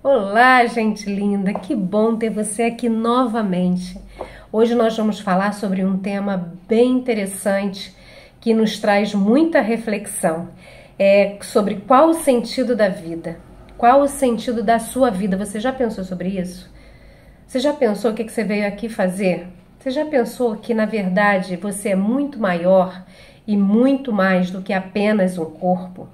Olá, gente linda, que bom ter você aqui novamente. Hoje nós vamos falar sobre um tema bem interessante que nos traz muita reflexão. Sobre qual o sentido da vida, qual o sentido da sua vida. Você já pensou sobre isso? Você já pensou o que você veio aqui fazer? Você já pensou que, na verdade, você é muito maior e muito mais do que apenas um corpo?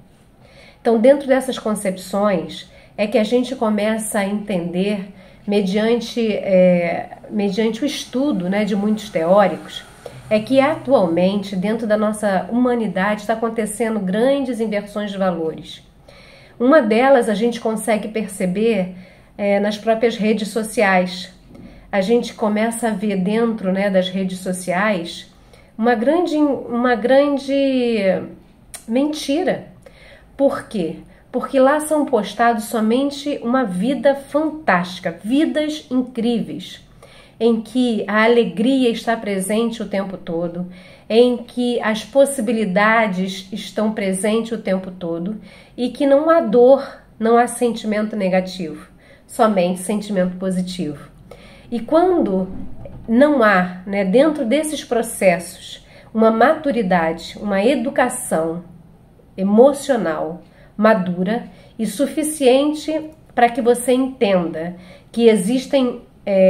Então, dentro dessas concepções, é que a gente começa a entender, mediante o estudo, de muitos teóricos, é que atualmente, dentro da nossa humanidade, está acontecendo grandes inversões de valores. Uma delas a gente consegue perceber nas próprias redes sociais. A gente começa a ver dentro das redes sociais uma grande mentira. Por quê? Porque lá são postados somente uma vida fantástica, vidas incríveis, em que a alegria está presente o tempo todo, em que as possibilidades estão presentes o tempo todo e que não há dor, não há sentimento negativo, somente sentimento positivo. E quando não há, dentro desses processos, uma maturidade, uma educação emocional madura e suficiente para que você entenda que existem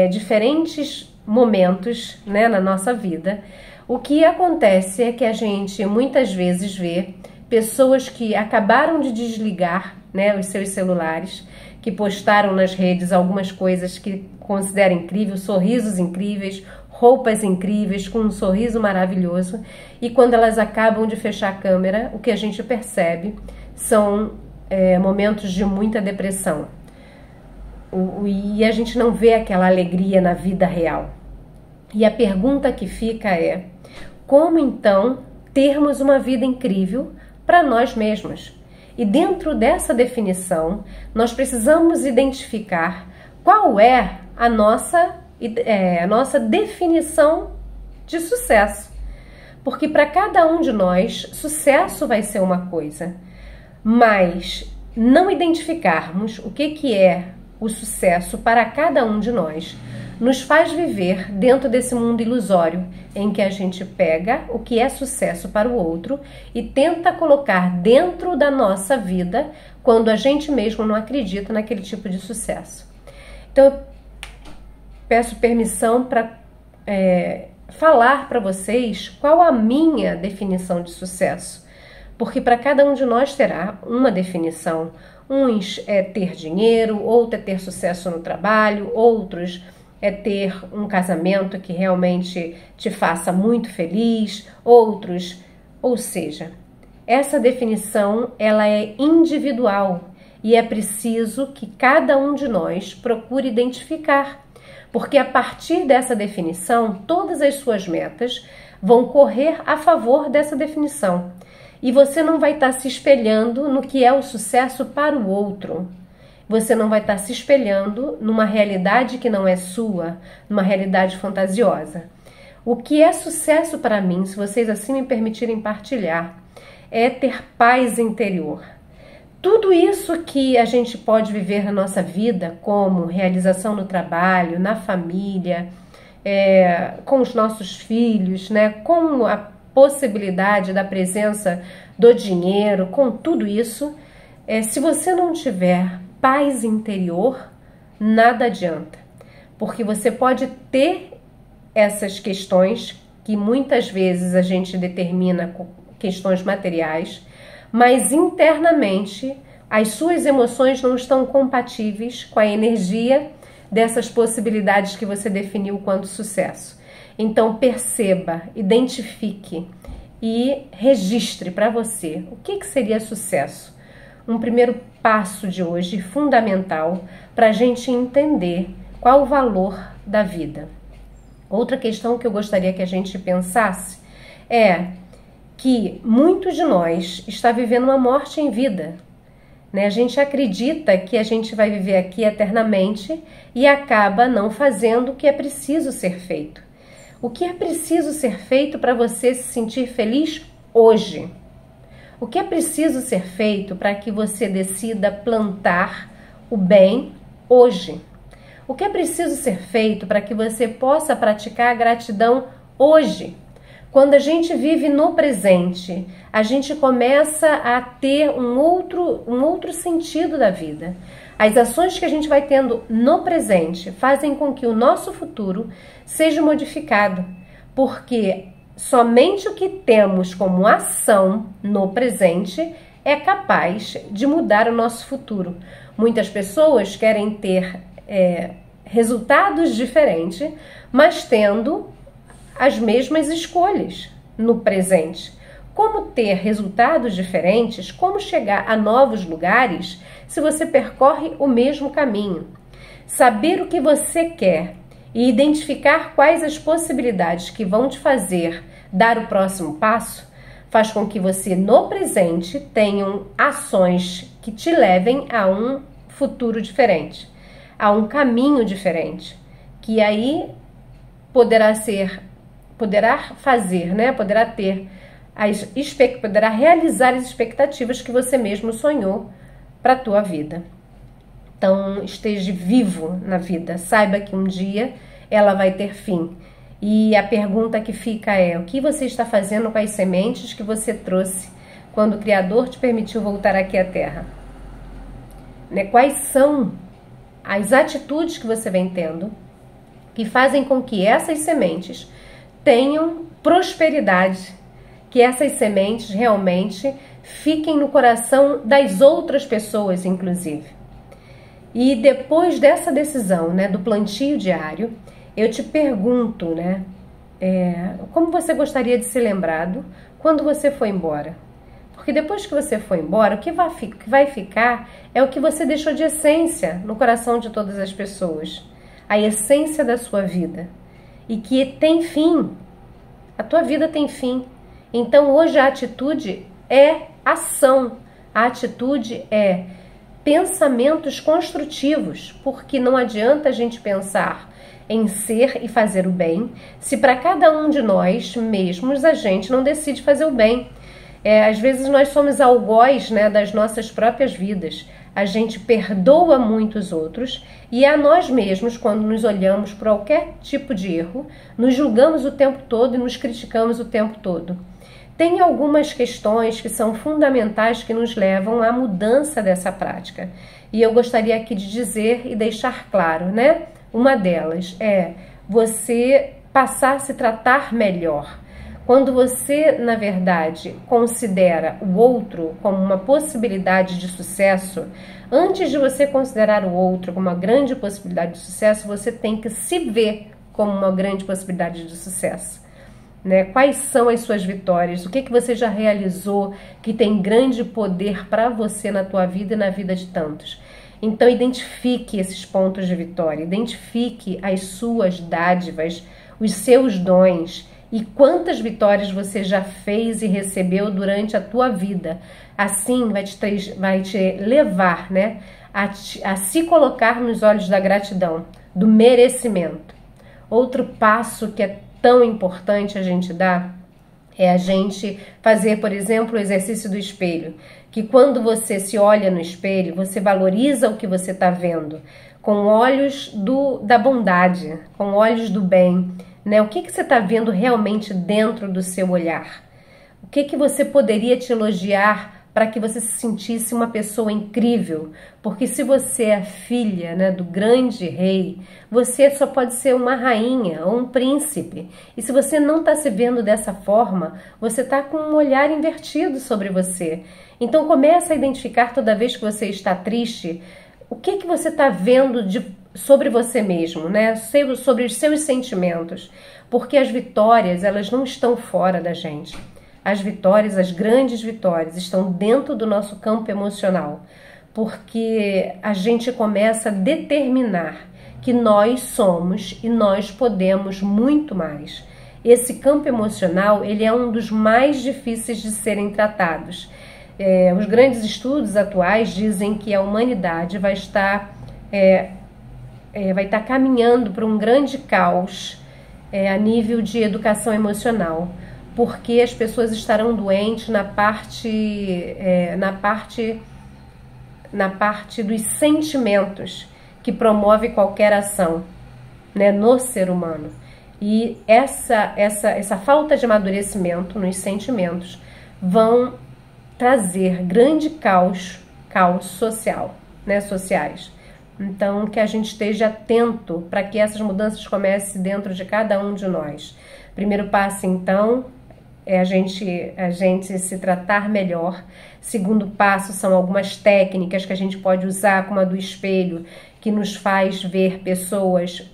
diferentes momentos na nossa vida, o que acontece é que a gente muitas vezes vê pessoas que acabaram de desligar os seus celulares, que postaram nas redes algumas coisas que consideram incríveis, sorrisos incríveis, roupas incríveis, com um sorriso maravilhoso, e quando elas acabam de fechar a câmera, o que a gente percebe são momentos de muita depressão. E a gente não vê aquela alegria na vida real. E a pergunta que fica é: como então termos uma vida incrível para nós mesmos? E dentro dessa definição, nós precisamos identificar qual é a nossa definição de sucesso. Porque para cada um de nós, sucesso vai ser uma coisa, mas não identificarmos o que é o sucesso para cada um de nós nos faz viver dentro desse mundo ilusório em que a gente pega o que é sucesso para o outro e tenta colocar dentro da nossa vida quando a gente mesmo não acredita naquele tipo de sucesso. Então eu peço permissão para falar para vocês qual a minha definição de sucesso, porque para cada um de nós terá uma definição. Uns é ter dinheiro, outro é ter sucesso no trabalho, outros é ter um casamento que realmente te faça muito feliz, outros, ou seja, essa definição ela é individual e é preciso que cada um de nós procure identificar, porque a partir dessa definição, todas as suas metas vão correr a favor dessa definição. E você não vai estar se espelhando no que é o sucesso para o outro. Você não vai estar se espelhando numa realidade que não é sua, numa realidade fantasiosa. O que é sucesso para mim, se vocês assim me permitirem partilhar, é ter paz interior. Tudo isso que a gente pode viver na nossa vida, como realização no trabalho, na família, com os nossos filhos, com a possibilidade da presença do dinheiro, com tudo isso, se você não tiver paz interior, nada adianta, porque você pode ter essas questões que muitas vezes a gente determina com questões materiais, mas internamente as suas emoções não estão compatíveis com a energia dessas possibilidades que você definiu quanto sucesso. Então perceba, identifique e registre para você o que seria sucesso. Um primeiro passo de hoje fundamental para a gente entender qual o valor da vida. Outra questão que eu gostaria que a gente pensasse é que muitos de nós está vivendo uma morte em vida. A gente acredita que a gente vai viver aqui eternamente e acaba não fazendo o que é preciso ser feito. O que é preciso ser feito para você se sentir feliz hoje? O que é preciso ser feito para que você decida plantar o bem hoje. O que é preciso ser feito para que você possa praticar a gratidão hoje? Quando a gente vive no presente, a gente começa a ter um outro sentido da vida. As ações que a gente vai tendo no presente fazem com que o nosso futuro seja modificado, porque somente o que temos como ação no presente é capaz de mudar o nosso futuro. Muitas pessoas querem ter resultados diferentes, mas tendo as mesmas escolhas no presente. Como ter resultados diferentes, como chegar a novos lugares se você percorre o mesmo caminho? Saber o que você quer e identificar quais as possibilidades que vão te fazer dar o próximo passo faz com que você no presente tenha ações que te levem a um futuro diferente, a um caminho diferente, que aí poderá realizar as expectativas que você mesmo sonhou para a tua vida. Então, esteja vivo na vida, saiba que um dia ela vai ter fim. E a pergunta que fica é: o que você está fazendo com as sementes que você trouxe quando o Criador te permitiu voltar aqui à Terra? Quais são as atitudes que você vem tendo que fazem com que essas sementes tenham prosperidade, que essas sementes realmente fiquem no coração das outras pessoas, inclusive. E depois dessa decisão, do plantio diário, eu te pergunto, como você gostaria de ser lembrado quando você for embora? Porque depois que você for embora, o que vai ficar é o que você deixou de essência no coração de todas as pessoas, a essência da sua vida. E que tem fim, a tua vida tem fim. Então hoje a atitude é ação, a atitude é pensamentos construtivos, porque não adianta a gente pensar em ser e fazer o bem se para cada um de nós mesmos a gente não decide fazer o bem. Às vezes nós somos algoz das nossas próprias vidas. A gente perdoa muitos outros e a nós mesmos, quando nos olhamos por qualquer tipo de erro, nos julgamos o tempo todo e nos criticamos o tempo todo. Tem algumas questões que são fundamentais que nos levam à mudança dessa prática. E eu gostaria aqui de dizer e deixar claro, Uma delas é você passar a se tratar melhor. Quando você, na verdade, considera o outro como uma possibilidade de sucesso, antes de você considerar o outro como uma grande possibilidade de sucesso, você tem que se ver como uma grande possibilidade de sucesso. Quais são as suas vitórias? O que você já realizou que tem grande poder para você na tua vida e na vida de tantos? Então, identifique esses pontos de vitória, identifique as suas dádivas, os seus dons e quantas vitórias você já fez e recebeu durante a tua vida. Assim, vai te levar a se colocar nos olhos da gratidão, do merecimento. Outro passo que é tão importante a gente dar é a gente fazer, por exemplo, o exercício do espelho, que quando você se olha no espelho, você valoriza o que você está vendo, com olhos da bondade, com olhos do bem, O que você está vendo realmente dentro do seu olhar? O que você poderia te elogiar para que você se sentisse uma pessoa incrível? Porque se você é filha do grande rei, você só pode ser uma rainha ou um príncipe. E se você não está se vendo dessa forma, você está com um olhar invertido sobre você. Então começa a identificar toda vez que você está triste, o que você está vendo sobre você mesmo, sobre os seus sentimentos. Porque as vitórias, elas não estão fora da gente. As vitórias, as grandes vitórias, estão dentro do nosso campo emocional, porque a gente começa a determinar que nós somos e nós podemos muito mais. Esse campo emocional, ele é um dos mais difíceis de serem tratados. Os grandes estudos atuais dizem que a humanidade vai estar caminhando para um grande caos a nível de educação emocional, porque as pessoas estarão doentes na parte dos sentimentos, que promove qualquer ação, né, no ser humano. E essa falta de amadurecimento nos sentimentos vão trazer grande caos social, né, sociais. Então, que a gente esteja atento para que essas mudanças comecem dentro de cada um de nós. Primeiro passo, então, é a gente se tratar melhor. Segundo passo são algumas técnicas que a gente pode usar, como a do espelho, que nos faz ver pessoas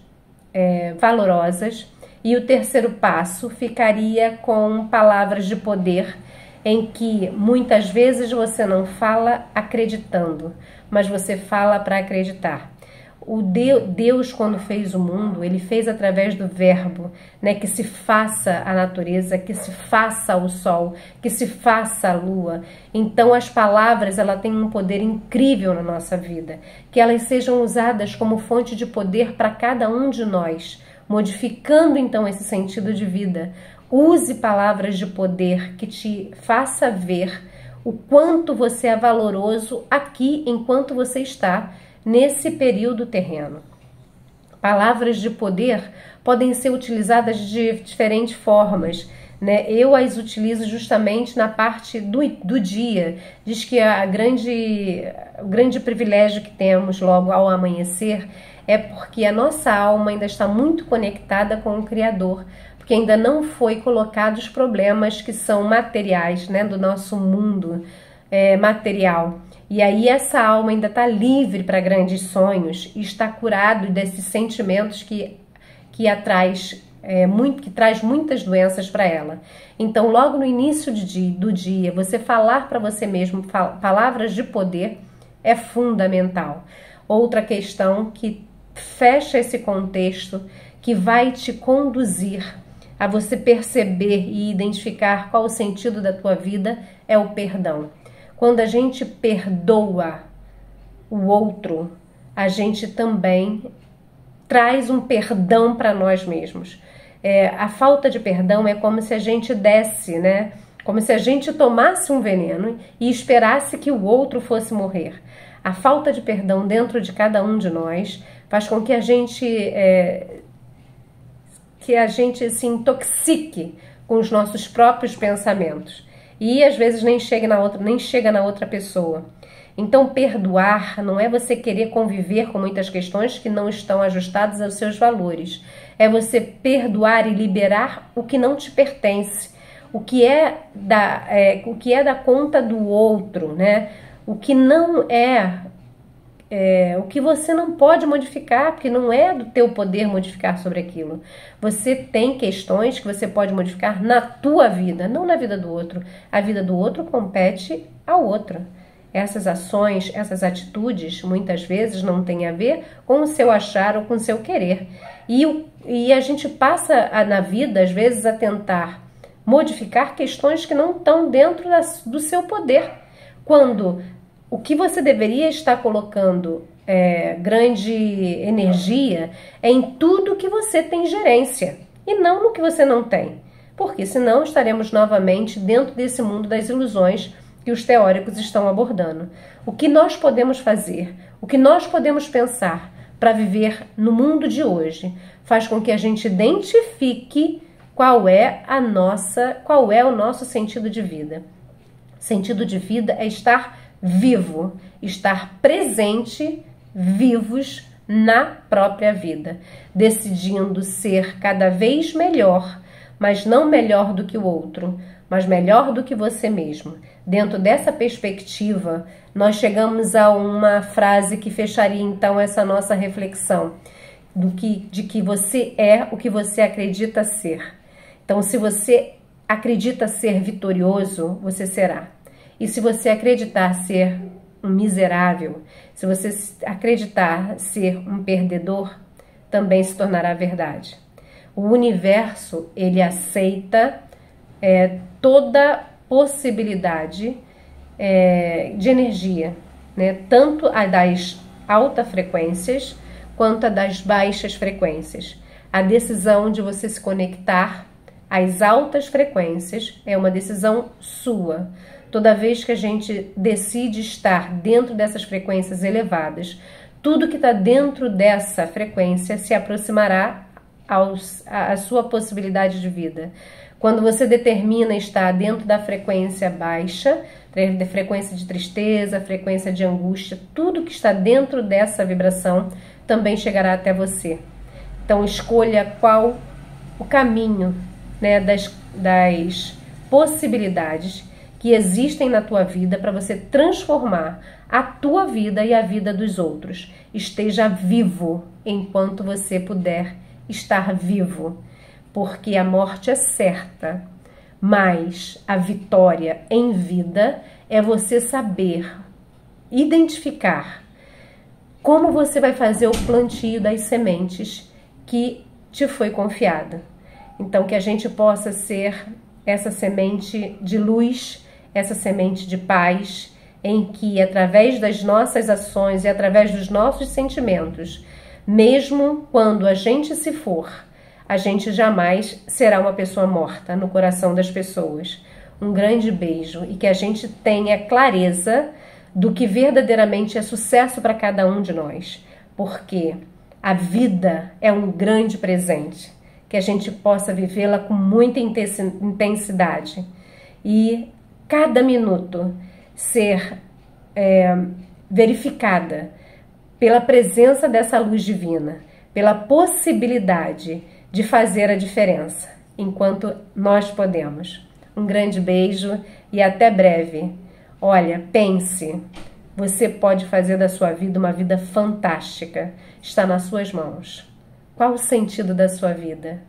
valorosas. E o terceiro passo ficaria com palavras de poder, em que muitas vezes você não fala acreditando, mas você fala para acreditar. O Deus, quando fez o mundo, ele fez através do verbo, né, que se faça a natureza, que se faça o sol, que se faça a lua. Então as palavras, ela têm um poder incrível na nossa vida, que elas sejam usadas como fonte de poder para cada um de nós, modificando então esse sentido de vida. Use palavras de poder que te faça ver o quanto você é valoroso aqui enquanto você está nesse período terreno. Palavras de poder podem ser utilizadas de diferentes formas, né? Eu as utilizo justamente na parte do dia. Diz que o grande privilégio que temos logo ao amanhecer é porque a nossa alma ainda está muito conectada com o Criador, porque ainda não foi colocado os problemas que são materiais, né, do nosso mundo material. E aí essa alma ainda está livre para grandes sonhos e está curado desses sentimentos que traz muitas doenças para ela. Então, logo no início do dia, você falar para você mesmo palavras de poder é fundamental. Outra questão que fecha esse contexto, que vai te conduzir a você perceber e identificar qual o sentido da tua vida, é o perdão. Quando a gente perdoa o outro, a gente também traz um perdão para nós mesmos. A falta de perdão é como se a gente desse, né? Como se a gente tomasse um veneno e esperasse que o outro fosse morrer. A falta de perdão dentro de cada um de nós faz com que a gente se intoxique com os nossos próprios pensamentos. E às vezes nem chega na outra pessoa. Então, perdoar não é você querer conviver com muitas questões que não estão ajustadas aos seus valores. É você perdoar e liberar o que não te pertence, o que é da conta do outro, né? O que não o que você não pode modificar, porque não é do teu poder modificar sobre aquilo. Você tem questões que você pode modificar na tua vida, não na vida do outro. A vida do outro compete ao outro. Essas ações, essas atitudes, muitas vezes não têm a ver com o seu achar ou com o seu querer. E a gente passa na vida, às vezes, a tentar modificar questões que não estão dentro do seu poder. Quando o que você deveria estar colocando grande energia é em tudo que você tem gerência e não no que você não tem. Porque senão estaremos novamente dentro desse mundo das ilusões que os teóricos estão abordando. O que nós podemos fazer, o que nós podemos pensar para viver no mundo de hoje faz com que a gente identifique qual é o nosso sentido de vida. Sentido de vida é estar vivo, estar presente, vivos na própria vida, decidindo ser cada vez melhor, mas não melhor do que o outro, mas melhor do que você mesmo. Dentro dessa perspectiva, nós chegamos a uma frase que fecharia então essa nossa reflexão, de que você é o que você acredita ser. Então, se você acredita ser vitorioso, você será. E se você acreditar ser um miserável, se você acreditar ser um perdedor, também se tornará verdade. O universo, ele aceita toda possibilidade de energia, né? Tanto a das altas frequências quanto a das baixas frequências. A decisão de você se conectar às altas frequências é uma decisão sua. Toda vez que a gente decide estar dentro dessas frequências elevadas, tudo que está dentro dessa frequência se aproximará à sua possibilidade de vida. Quando você determina estar dentro da frequência baixa, da frequência de tristeza, frequência de angústia, tudo que está dentro dessa vibração também chegará até você. Então escolha qual o caminho, né, das possibilidades que existem na tua vida para você transformar a tua vida e a vida dos outros. Esteja vivo enquanto você puder estar vivo, porque a morte é certa, mas a vitória em vida é você saber identificar como você vai fazer o plantio das sementes que te foi confiada. Então, que a gente possa ser essa semente de luz, essa semente de paz, em que através das nossas ações e através dos nossos sentimentos, mesmo quando a gente se for, a gente jamais será uma pessoa morta no coração das pessoas. Um grande beijo e que a gente tenha clareza do que verdadeiramente é sucesso para cada um de nós, porque a vida é um grande presente, que a gente possa vivê-la com muita intensidade e cada minuto ser verificada pela presença dessa luz divina, pela possibilidade de fazer a diferença, enquanto nós podemos. Um grande beijo e até breve. Olha, pense, você pode fazer da sua vida uma vida fantástica. Está nas suas mãos. Qual o sentido da sua vida?